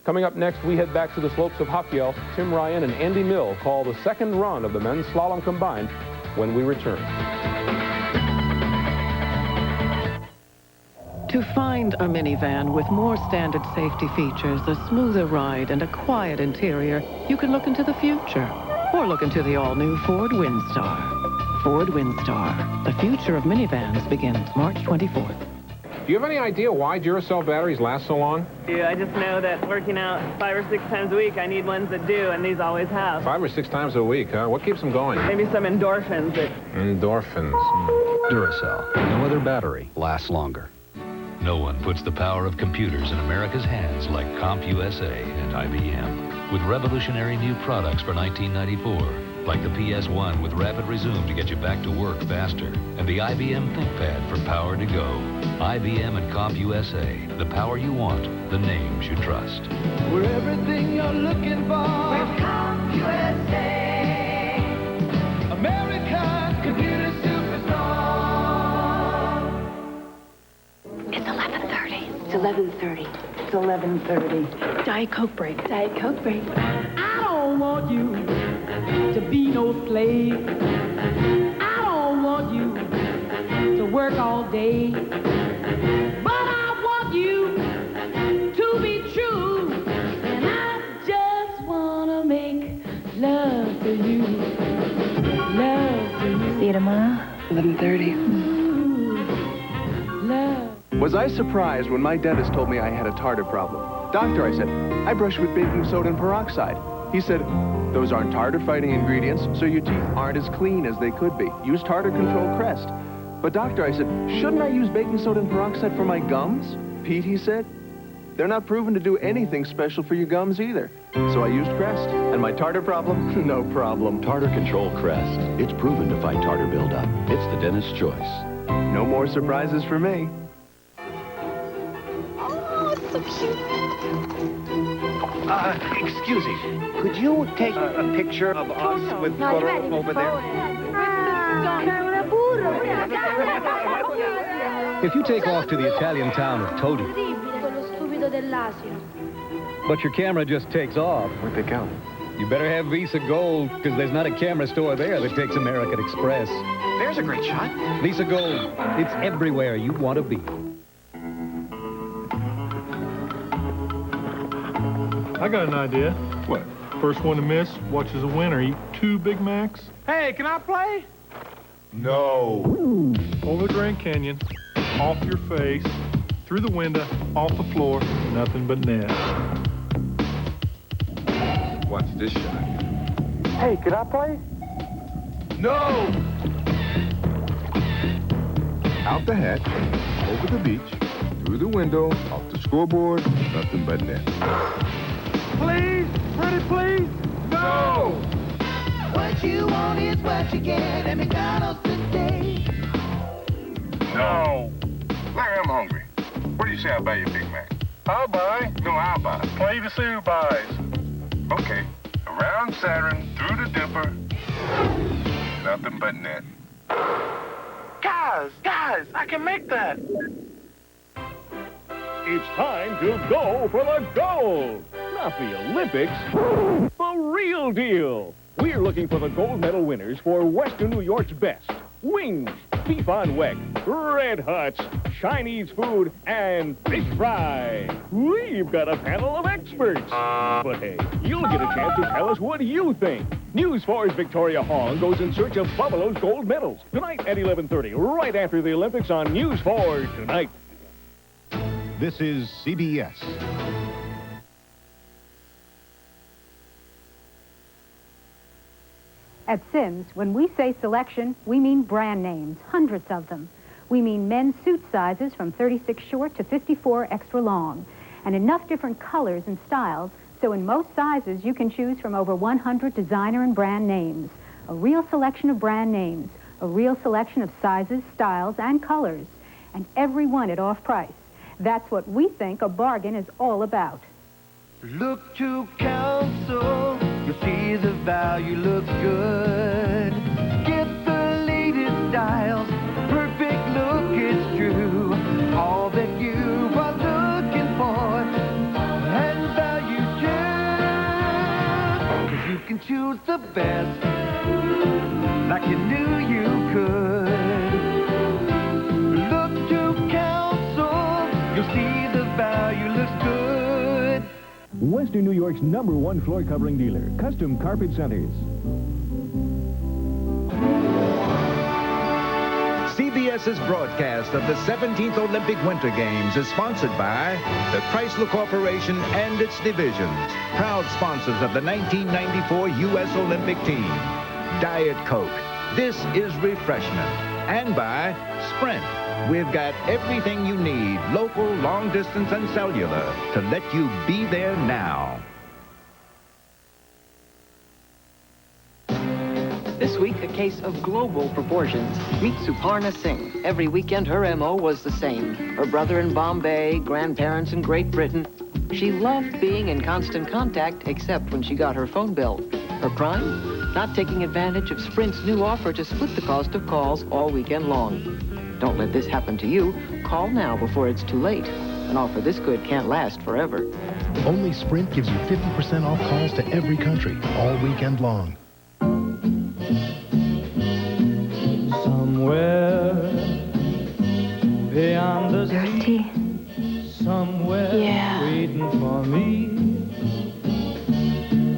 Coming up next, we head back to the slopes of Hopkiel. Tim Ryan and Andy Mill call the second run of the men's slalom combined when we return. To find a minivan with more standard safety features, a smoother ride, and a quiet interior, you can look into the future or look into the all-new Ford Windstar. Ford Windstar. The future of minivans begins March 24th. Do you have any idea why Duracell batteries last so long? I just know that working out 5 or 6 times a week, I need ones that do, and these always have. 5 or 6 times a week, huh? What keeps them going? Maybe some endorphins. Endorphins. Duracell. No other battery lasts longer. No one puts the power of computers in America's hands like CompUSA and IBM. With revolutionary new products for 1994, like the PS1 with rapid resume to get you back to work faster, and the IBM ThinkPad for power to go. IBM and CompUSA, the power you want, the names you trust. We're everything you're looking for. With CompUSA, America's computer superstar. It's 11:30. It's 11:30. It's 11:30. Diet Coke break. Diet Coke break. I don't want you to be no slave. I don't want you to work all day. But I want you to be true. And I just want to make love to you. Love to you. See you tomorrow. 11:30. Love. Was I surprised when my dentist told me I had a tartar problem? Doctor, I said, I brush with baking soda and peroxide. He said, those aren't tartar-fighting ingredients, so your teeth aren't as clean as they could be. Use Tartar Control Crest. But doctor, I said, shouldn't I use baking soda and peroxide for my gums? Pete, he said, they're not proven to do anything special for your gums either. So I used Crest, and my tartar problem, no problem. Tartar Control Crest. It's proven to fight tartar buildup. It's the dentist's choice. No more surprises for me. Oh, it's so cute. Excuse me. Could you take a picture of us with photo over there? If you take off to the Italian town of Todi, but your camera just takes off, Where'd they go? you better have Visa Gold, because there's not a camera store there that takes American Express. There's a great shot. Visa Gold, it's everywhere you want to be. I got an idea. What? First one to miss watches a winner eat 2 Big Macs. Hey, can I play? No. Over the Grand Canyon, off your face, through the window, off the floor, nothing but net. Watch this shot. Hey, can I play? No! Out the hatch, over the beach, through the window, off the scoreboard, nothing but net. Please? Pretty please? No! What you want is what you get at McDonald's today. No. Larry, I'm hungry. What do you say I buy you a Big Mac? I'll buy. No, I'll buy. Play the Sue buys. Okay. Around Saturn, through the Dipper, nothing but net. Guys, I can make that. It's time to go for the gold. Not the Olympics, the real deal. We're looking for the gold medal winners for Western New York's best. Wings, beef on weck, Red Hots, Chinese food, and fish fry. We've got a panel of experts. But hey, you'll get a chance to tell us what you think. News 4's Victoria Hong goes in search of Buffalo's gold medals. Tonight at 11:30, right after the Olympics on News 4 Tonight. This is CBS. At Sims, when we say selection, we mean brand names, hundreds of them. We mean men's suit sizes from 36 short to 54 extra long, and enough different colors and styles, so in most sizes you can choose from over 100 designer and brand names. A real selection of brand names, a real selection of sizes, styles, and colors, and every one at off price. That's what we think a bargain is all about. Look to counsel, you'll see the value looks good. Get the latest styles, perfect look is true. All that you are looking for, and value the best, like you knew you could. Look to Council, you'll see the value looks good. Western New York's #1 floor covering dealer, Custom Carpet Centers. CBS's broadcast of the 17th Olympic Winter Games is sponsored by the Chrysler Corporation and its divisions, proud sponsors of the 1994 U.S. Olympic team. Diet Coke, this is refreshment. And by Sprint, we've got everything you need, local, long distance, and cellular, to let you be there now. This week, a case of global proportions. Meet Suparna Singh. Every weekend, her M.O. was the same. Her brother in Bombay, grandparents in Great Britain. She loved being in constant contact, except when she got her phone bill. Her crime? Not taking advantage of Sprint's new offer to split the cost of calls all weekend long. Don't let this happen to you. Call now before it's too late. An offer this good can't last forever. Only Sprint gives you 50% off calls to every country, all weekend long. Somewhere beyond the sea, somewhere waiting for me,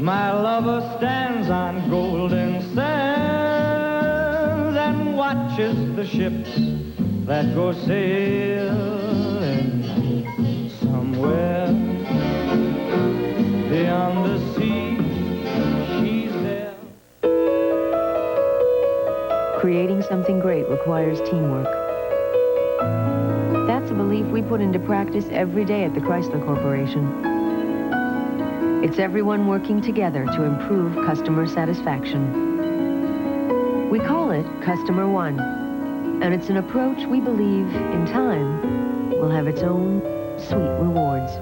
my lover stands on golden sands and watches the ships that go sailing. Somewhere beyond the sea, she's there. Creating something great requires teamwork. That's a belief we put into practice every day at the Chrysler Corporation. It's everyone working together to improve customer satisfaction. We call it Customer One, and it's an approach we believe, in time, will have its own sweet rewards.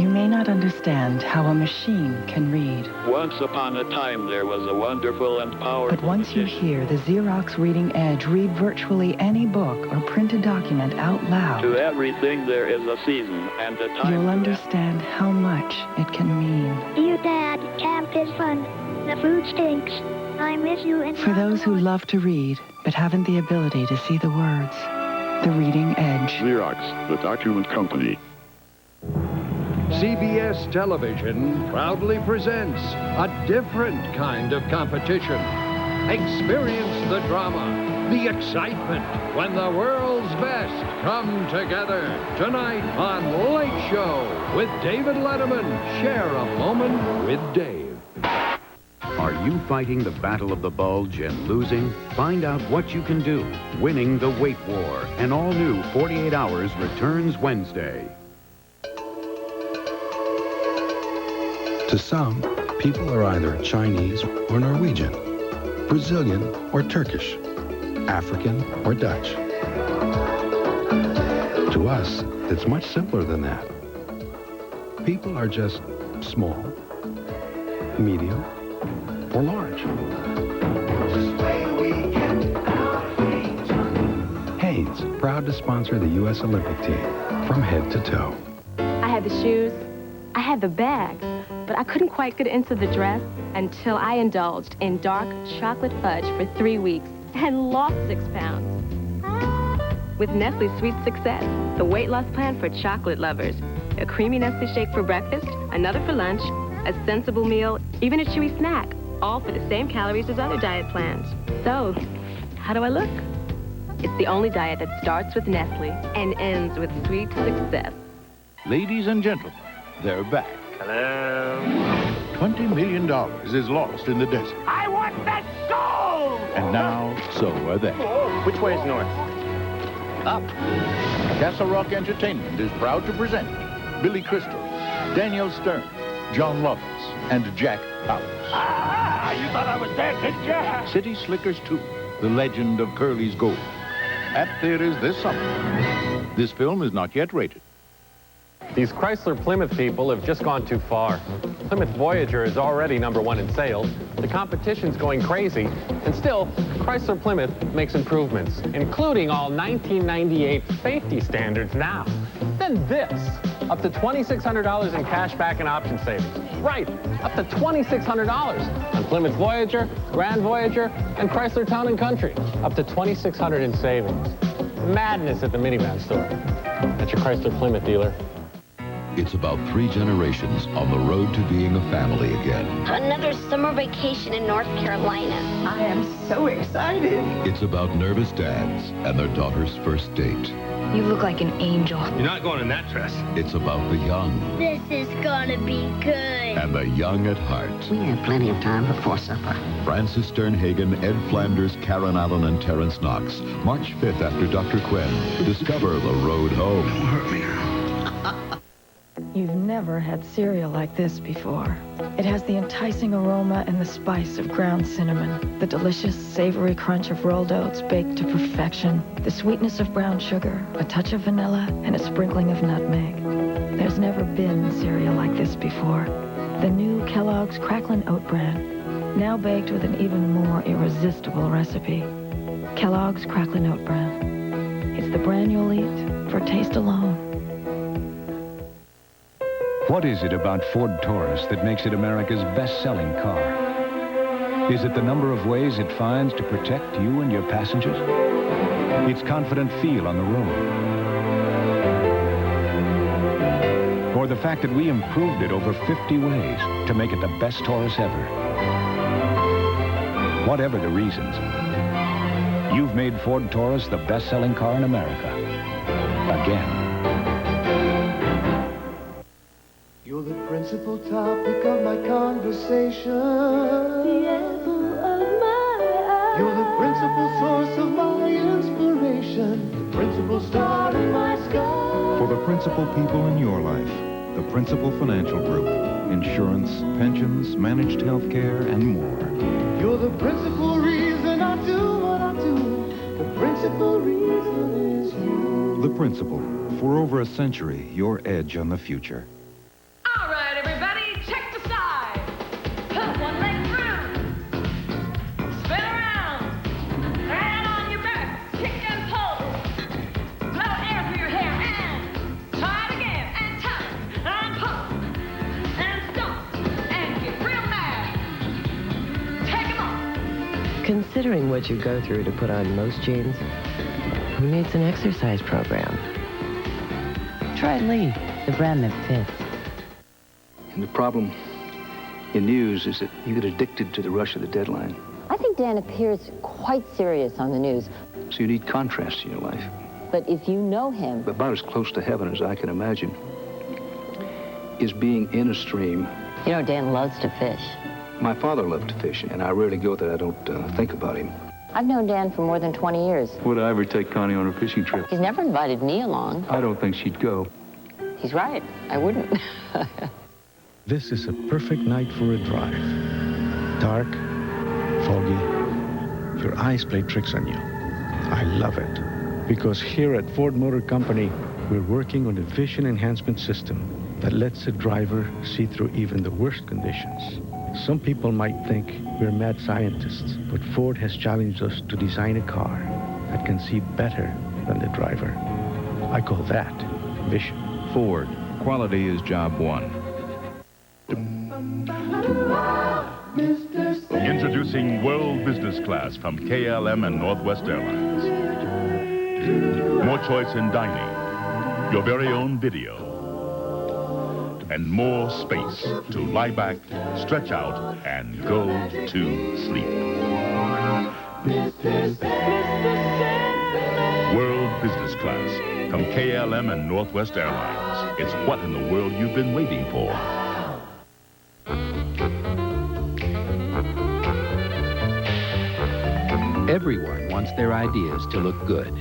You may not understand how a machine can read. Once upon a time, there was a wonderful and powerful But once you hear the Xerox Reading Edge read virtually any book or printed document out loud, To everything there is a season and a time. you'll understand how much it can mean. Dear Dad, camp is fun. The food stinks. I miss you and For those who love to read but haven't the ability to see the words, the Reading Edge. Xerox, the document company. CBS Television proudly presents a different kind of competition. Experience the drama, the excitement when the world's best come together. Tonight on Late Show with David Letterman. Share a moment with Dave. Are you fighting the battle of the bulge and losing? Find out what you can do. Winning the Weight War. An all-new 48 Hours returns Wednesday. To some, people are either Chinese or Norwegian, Brazilian or Turkish, African or Dutch. To us, it's much simpler than that. People are just small, medium, or large. Hanes, proud to sponsor the U.S. Olympic team from head to toe. I had the shoes, I had the bag, but I couldn't quite get into the dress until I indulged in dark chocolate fudge for 3 weeks and lost 6 pounds. With Nestle's Sweet Success, the weight loss plan for chocolate lovers. A creamy Nestle shake for breakfast, another for lunch, a sensible meal, even a chewy snack, all for the same calories as other diet plans. So, how do I look? It's the only diet that starts with Nestle and ends with sweet success. Ladies and gentlemen, they're back. Hello? $20 million is lost in the desert. I want that gold! And now, so are they. Which way is north? Up. Castle Rock Entertainment is proud to present Billy Crystal, Daniel Stern, John Lovitz, and Jack Palance. Ah, you thought I was dead, didn't you? City Slickers 2, The Legend of Curly's Gold. At theaters this summer. This film is not yet rated. These Chrysler Plymouth people have just gone too far. Plymouth Voyager is already #1 in sales. The competition's going crazy. And still, Chrysler Plymouth makes improvements, including all 1998 safety standards now. Then this, up to $2,600 in cash back and option savings. Right, up to $2,600 on Plymouth Voyager, Grand Voyager, and Chrysler Town & Country. Up to $2,600 in savings. Madness at the minivan store. That's your Chrysler Plymouth dealer. It's about 3 generations on the road to being a family again. Another summer vacation in North Carolina. I am so excited. It's about nervous dads and their daughter's first date. You look like an angel. You're not going in that dress. It's about the young This is gonna be good. and the young at heart. We have plenty of time before supper. Francis Sternhagen, Ed Flanders, Karen Allen, and Terrence Knox. March 5th after Dr. Quinn. Discover the road home. Don't hurt me now. You've never had cereal like this before. It has the enticing aroma and the spice of ground cinnamon, the delicious, savory crunch of rolled oats baked to perfection, the sweetness of brown sugar, a touch of vanilla, and a sprinkling of nutmeg. There's never been cereal like this before. The new Kellogg's Cracklin' Oat Bran, now baked with an even more irresistible recipe. Kellogg's Cracklin' Oat Bran. It's the bran you'll eat for taste alone. What is it about Ford Taurus that makes it America's best-selling car? Is it the number of ways it finds to protect you and your passengers? Its confident feel on the road? Or the fact that we improved it over 50 ways to make it the best Taurus ever? Whatever the reasons, you've made Ford Taurus the best-selling car in America. Again. You're the principal topic of my conversation. The apple of my eye. You're the principal source of my inspiration. The principal star in my sky. For the principal people in your life, the Principal Financial Group. Insurance, pensions, managed health care, and more. You're the principal reason I do what I do. The principal reason is you. The Principal. For over a century, your edge on the future. All right, everybody, check the side. Put one leg through. Spin around. And on your back. Kick and pull. Blow air through your hair and try it again. And tap. And pull. And stop. And get real mad. Take 'em off. Considering what you go through to put on most jeans, who needs an exercise program? Try Lee, the brand that fits. And the problem in news is that you get addicted to the rush of the deadline. I think Dan appears quite serious on the news. So you need contrast in your life. But if you know him... About as close to heaven as I can imagine is being in a stream. You know, Dan loves to fish. My father loved to fish, and I rarely go that I don't think about him. I've known Dan for more than 20 years. Would I ever take Connie on a fishing trip? He's never invited me along. I don't think she'd go. He's right. I wouldn't. This is a perfect night for a drive. Dark, foggy. Your eyes play tricks on you. I love it. Because here at Ford Motor Company, we're working on a vision enhancement system that lets a driver see through even the worst conditions. Some people might think we're mad scientists, but Ford has challenged us to design a car that can see better than the driver. I call that vision. Ford. Quality is job one. Introducing World Business Class from KLM and Northwest Airlines. More choice in dining, your very own video, and more space to lie back, stretch out, and go to sleep. World Business Class from KLM and Northwest Airlines. It's what in the world you've been waiting for. Everyone wants their ideas to look good.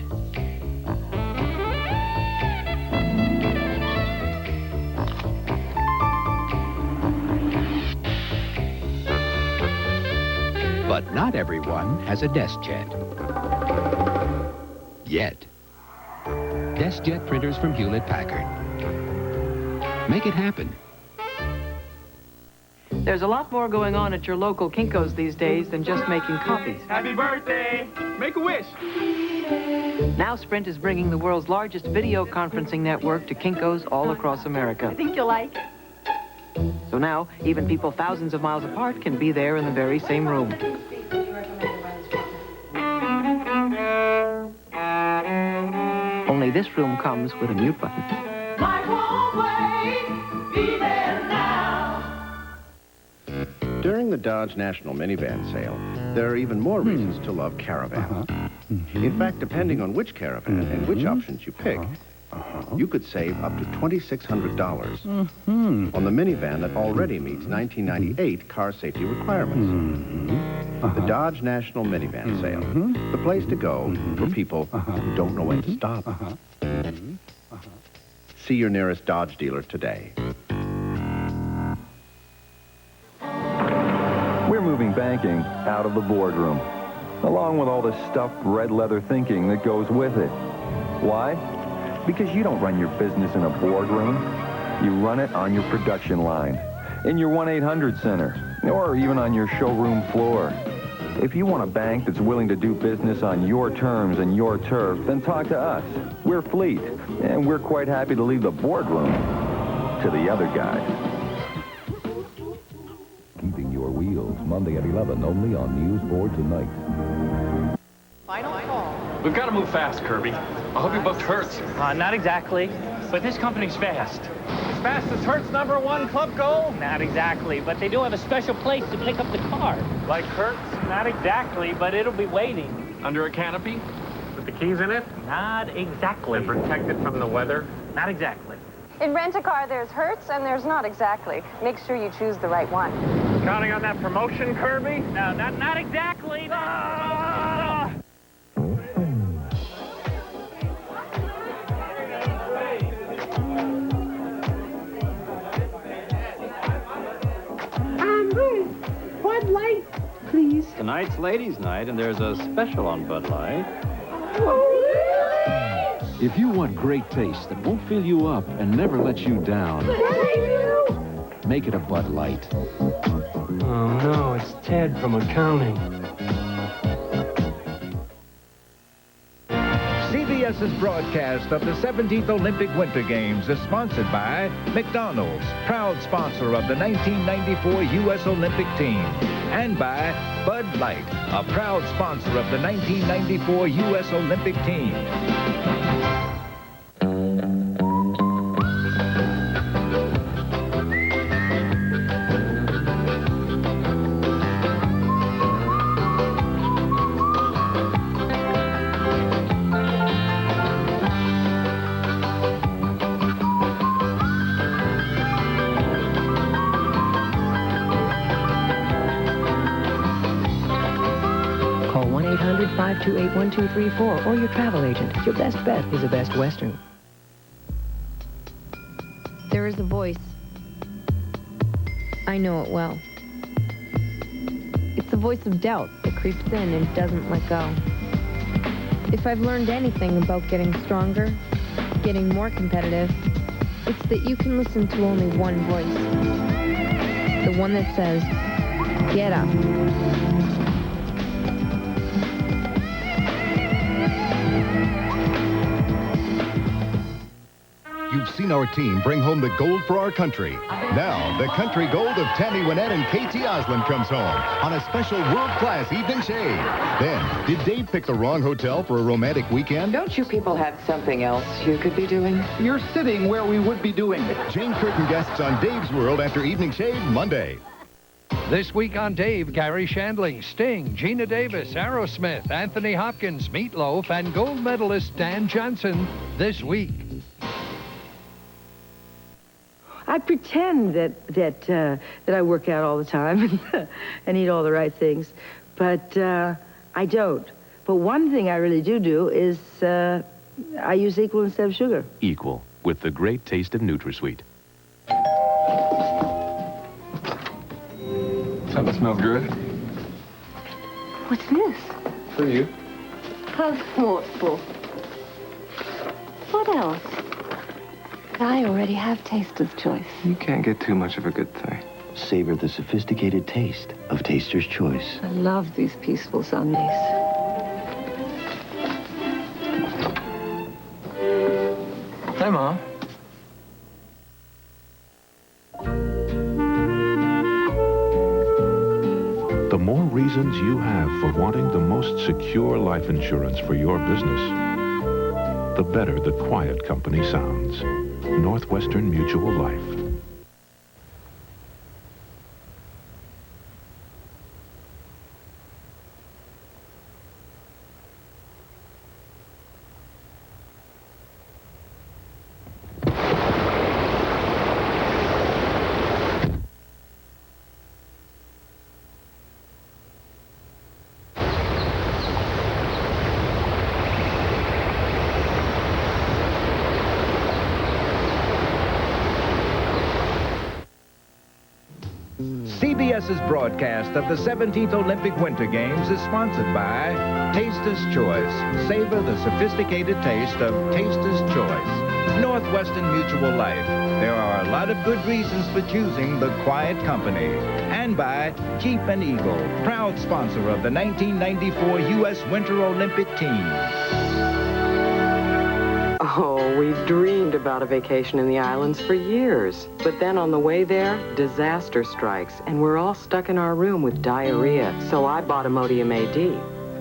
But not everyone has a desk jet. Yet. Desk jet printers from Hewlett-Packard. Make it happen. There's a lot more going on at your local Kinko's these days than just making copies. Happy birthday! Make a wish. Now Sprint is bringing the world's largest video conferencing network to Kinko's all across America. I think you'll like it. So now, even people thousands of miles apart can be there in the very same room. Only this room comes with a mute button. During the Dodge National Minivan sale, there are even more reasons to love Caravan. In fact, depending on which Caravan and which options you pick, you could save up to $2,600 on the minivan that already meets 1998 car safety requirements. The Dodge National Minivan Sale, the place to go for people who don't know when to stop. See your nearest Dodge dealer today. We're moving banking out of the boardroom, along with all the stuffed red leather thinking that goes with it. Why? Because you don't run your business in a boardroom. You run it on your production line, in your 1-800 center, or even on your showroom floor. If you want a bank that's willing to do business on your terms and your turf, then talk to us. We're Fleet, and we're quite happy to leave the boardroom to the other guys. Keeping your wheels, Monday at 11, only on News Board Tonight. Final call. We've got to move fast, Kirby. I hope you booked Hertz. Not exactly, but this company's fast. As fast as Hertz #1 club goal? Not exactly, but they do have a special place to pick up the car. Like Hertz? Not exactly, but it'll be waiting. Under a canopy? With the keys in it? Not exactly. And protected from the weather? Not exactly. In Rent-A-Car, there's Hertz and there's not exactly. Make sure you choose the right one. Counting on that promotion, Kirby? No, not exactly. Ah! Bud Light, please. Tonight's ladies' night, and there's a special on Bud Light. If you want great taste that won't fill you up and never let you down, make it a Bud Light. Oh, no, it's Ted from accounting. CBS's broadcast of the 17th Olympic Winter Games is sponsored by McDonald's, proud sponsor of the 1994 U.S. Olympic team, and by Bud Light, a proud sponsor of the 1994 U.S. Olympic team. Call 1-800-528-1234 or your travel agent. Your best bet is a Best Western. There is a voice. I know it well. It's the voice of doubt that creeps in and doesn't let go. If I've learned anything about getting stronger, getting more competitive, it's that you can listen to only one voice. The one that says, get up. You've seen our team bring home the gold for our country. Now, the country gold of Tammy Wynette and Katie Osland comes home on a special world-class evening shade. Then, did Dave pick the wrong hotel for a romantic weekend? Don't you people have something else you could be doing? You're sitting where we would be doing it. Jane Curtin guests on Dave's World after Evening Shade Monday. This week on Dave, Gary Shandling, Sting, Gina Davis, Aerosmith, Anthony Hopkins, Meatloaf, and gold medalist Dan Johnson this week. I pretend that I work out all the time and eat all the right things, but I don't. But one thing I really do is I use Equal instead of sugar. Equal, with the great taste of NutraSweet. Something smells good. What's this? For you. How thoughtful. What else? I already have Taster's Choice. You can't get too much of a good thing. Savor the sophisticated taste of Taster's Choice. I love these peaceful Sundays. Hi, Mom. The more reasons you have for wanting the most secure life insurance for your business, the better the quiet company sounds. Northwestern Mutual Life. CBS's broadcast of the 17th Olympic Winter Games is sponsored by Taster's Choice. Savor the sophisticated taste of Taster's Choice. Northwestern Mutual Life. There are a lot of good reasons for choosing the quiet company. And by Jeep and Eagle, proud sponsor of the 1994 U.S. Winter Olympic team. Oh, we've dreamed about a vacation in the islands for years. But then on the way there, disaster strikes, and we're all stuck in our room with diarrhea. So I bought Imodium AD.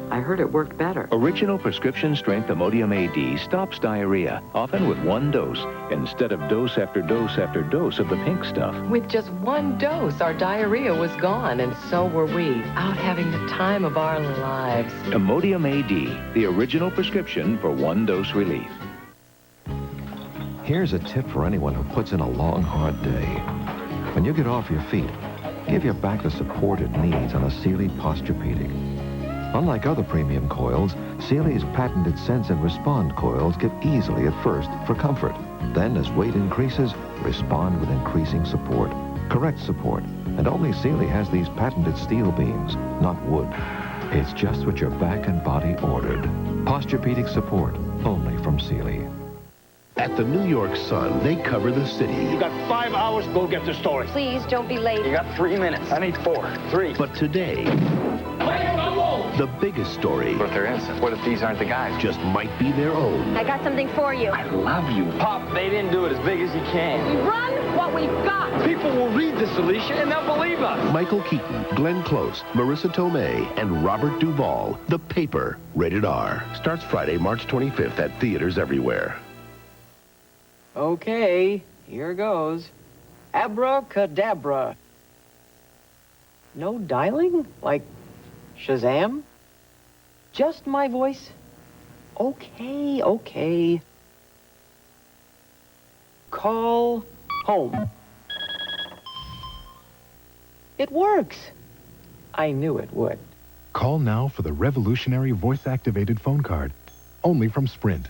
I heard it worked better. Original prescription strength Imodium AD stops diarrhea, often with one dose, instead of dose after dose after dose of the pink stuff. With just one dose, our diarrhea was gone, and so were we, out having the time of our lives. Imodium AD, the original prescription for one dose relief. Here's a tip for anyone who puts in a long, hard day. When you get off your feet, give your back the support it needs on a Sealy Posturepedic. Unlike other premium coils, Sealy's patented Sense and Respond coils give easily at first for comfort. Then, as weight increases, respond with increasing support. Correct support. And only Sealy has these patented steel beams, not wood. It's just what your back and body ordered. Posturepedic support, only from Sealy. At the New York Sun, they cover the city. You got 5 hours, go get the story. Please, don't be late. You got 3 minutes. I need 4. 3. But today, the biggest story. What if they're innocent? What if these aren't the guys? Just might be their own. I got something for you. I love you. Pop, they didn't do it as big as you can. We run what we've got. People will read this, Alicia, and they'll believe us. Michael Keaton, Glenn Close, Marissa Tomei, and Robert Duvall. The Paper, rated R. Starts Friday, March 25th at theaters everywhere. Okay, here goes. Abracadabra. No dialing? Like Shazam? Just my voice? Okay. Call home. It works. I knew it would. Call now for the revolutionary voice-activated phone card. Only from Sprint.